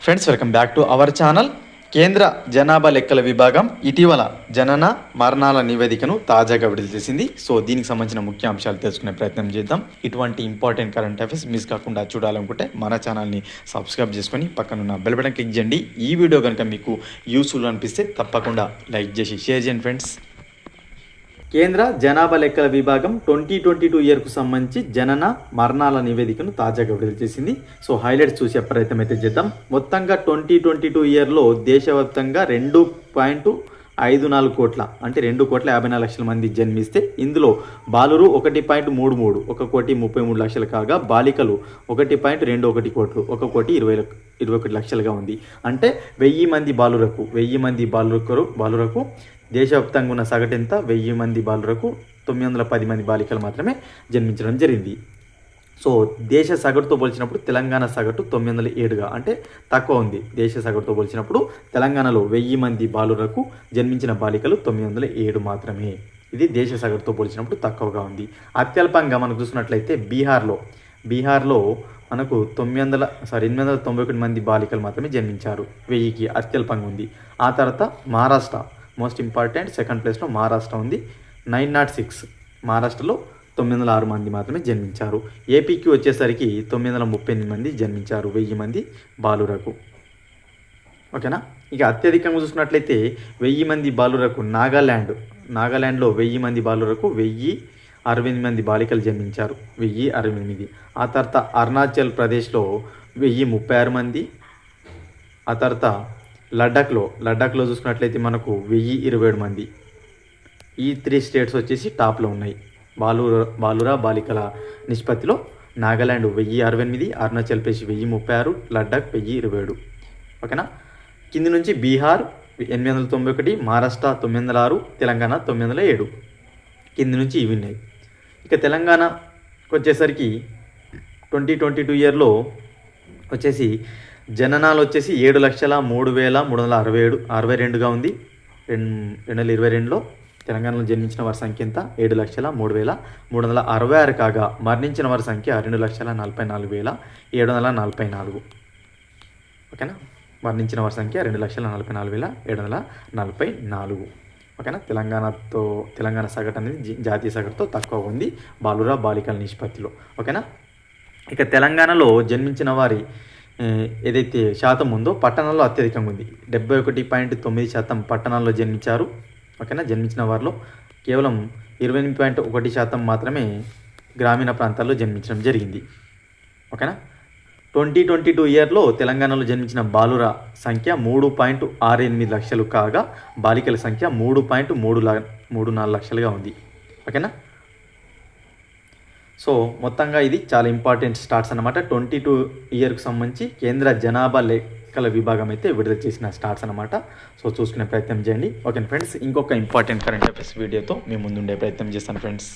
Friends, welcome back to our channel. కేంద్ర జనాభా లెక్కల విభాగం ఇటీవల జనన మరణాల నివేదికను తాజాగా విడుదల చేసింది. సో దీనికి సంబంధించిన ముఖ్య అంశాలు తెలుసుకునే ప్రయత్నం చేద్దాం. ఇటువంటి ఇంపార్టెంట్ కరెంట్ అఫైర్స్ మిస్ కాకుండా చూడాలనుకుంటే మన ఛానల్ని సబ్స్క్రైబ్ చేసుకొని పక్కనున్న బెల్ బటన్ క్లిక్ చేయండి. ఈ వీడియో కనుక మీకు యూస్ఫుల్ అనిపిస్తే తప్పకుండా లైక్ చేసి షేర్ చేయండి ఫ్రెండ్స్. కేంద్ర జనాభా లెక్కల విభాగం 2022 ఇయర్కు సంబంధించి జనన మరణాల నివేదికను తాజాగా విడుదల చేసింది. సో హైలైట్స్ చూసే ప్రయత్నం అయితే చేద్దాం. మొత్తంగా 2022 ఇయర్లో దేశవ్యాప్తంగా 2.54 కోట్ల అంటే 2,54,00,000 మంది జన్మిస్తే ఇందులో బాలురు 1.33 1,33,00,000 కాగా బాలికలు 1.21 కోట్లు 1,21,00,000గా ఉంది. అంటే 1000 మంది బాలురకు దేశవ్యాప్తంగా ఉన్న సగటు ఎంత? 1000 మంది బాలురకు 910 మంది బాలికలు మాత్రమే జన్మించడం జరిగింది. సో దేశ సగటుతో పోల్చినప్పుడు తెలంగాణ సగటు 907గా అంటే తక్కువ ఉంది. దేశ సగటుతో పోల్చినప్పుడు తెలంగాణలో 1000 మంది బాలురకు జన్మించిన బాలికలు 907 మాత్రమే. ఇది దేశ సగటుతో పోల్చినప్పుడు తక్కువగా ఉంది. అత్యల్పంగా మనకు చూసినట్లయితే బీహార్లో మనకు 891 మంది బాలికలు మాత్రమే జన్మించారు. 1000కి అత్యల్పంగా ఉంది. ఆ తర్వాత మహారాష్ట్ర మోస్ట్ ఇంపార్టెంట్ సెకండ్ ప్లేస్లో మహారాష్ట్ర ఉంది. 906 మహారాష్ట్రలో 906 మంది మాత్రమే జన్మించారు. ఏపీకి వచ్చేసరికి 938 మంది జన్మించారు 1000 మంది బాలురకు. ఓకేనా. ఇక అత్యధికంగా చూసినట్లయితే 1000 మంది బాలురకు నాగాల్యాండ్లో 1000 మంది బాలురకు 1068 మంది బాలికలు జన్మించారు 1068. ఆ తర్వాత అరుణాచల్ ప్రదేశ్లో 1036 మంది. ఆ తర్వాత లడ్డాఖ్లో చూసుకున్నట్లయితే మనకు 1027 మంది. ఈ 3 స్టేట్స్ వచ్చేసి టాప్లో ఉన్నాయి బాలికల నిష్పత్తిలో. నాగాల్యాండ్ 1068, అరుణాచల్ ప్రదేశ్ 1036, లడ్డాఖ్ 1027. ఓకేనా. కింది నుంచి బీహార్ 891, మహారాష్ట్ర 906, తెలంగాణ 907. కింది నుంచి ఇవి ఉన్నాయి. ఇక తెలంగాణకు వచ్చేసరికి 2022 ఇయర్లో వచ్చేసి జననాలు వచ్చేసి 7,03,362గా ఉంది. 2022లో తెలంగాణలో జన్మించిన వారి సంఖ్య ఎంత? 7,03,366 కాగా మరణించిన వారి సంఖ్య 2,44,744. ఓకేనా. మరణించిన వారి సంఖ్య 2,44,744. ఓకేనా. తెలంగాణ సగటు అనేది జాతీయ సగటుతో తక్కువ ఉంది బాలికల నిష్పత్తిలో. ఓకేనా. ఇక తెలంగాణలో జన్మించిన వారి ఏదైతే శాతం ఉందో పట్టణాల్లో అత్యధికంగా ఉంది. 71.9% పట్టణాల్లో జన్మించారు. ఓకేనా. జన్మించిన వారిలో కేవలం 28.1% మాత్రమే గ్రామీణ ప్రాంతాల్లో జన్మించడం జరిగింది. ఓకేనా. 2022 ఇయర్లో తెలంగాణలో జన్మించిన బాలుర సంఖ్య 3.68 లక్షలు కాగా బాలికల సంఖ్య 3.34 లక్షలుగా ఉంది. ఓకేనా. సో మొత్తంగా ఇది చాలా ఇంపార్టెంట్ స్టార్ట్స్ అన్నమాట. 22 ఇయర్కి సంబంధించి కేంద్ర జనాభా లెక్కల విభాగం అయితే విడుదల చేసిన స్టార్ట్స్ అనమాట. సో చూసుకునే ప్రయత్నం చేయండి. ఓకే ఫ్రెండ్స్, ఇంకొక ఇంపార్టెంట్ కరెంట్ అఫైర్స్ వీడియోతో మీ ముందుండే ప్రయత్నం చేస్తాను ఫ్రెండ్స్.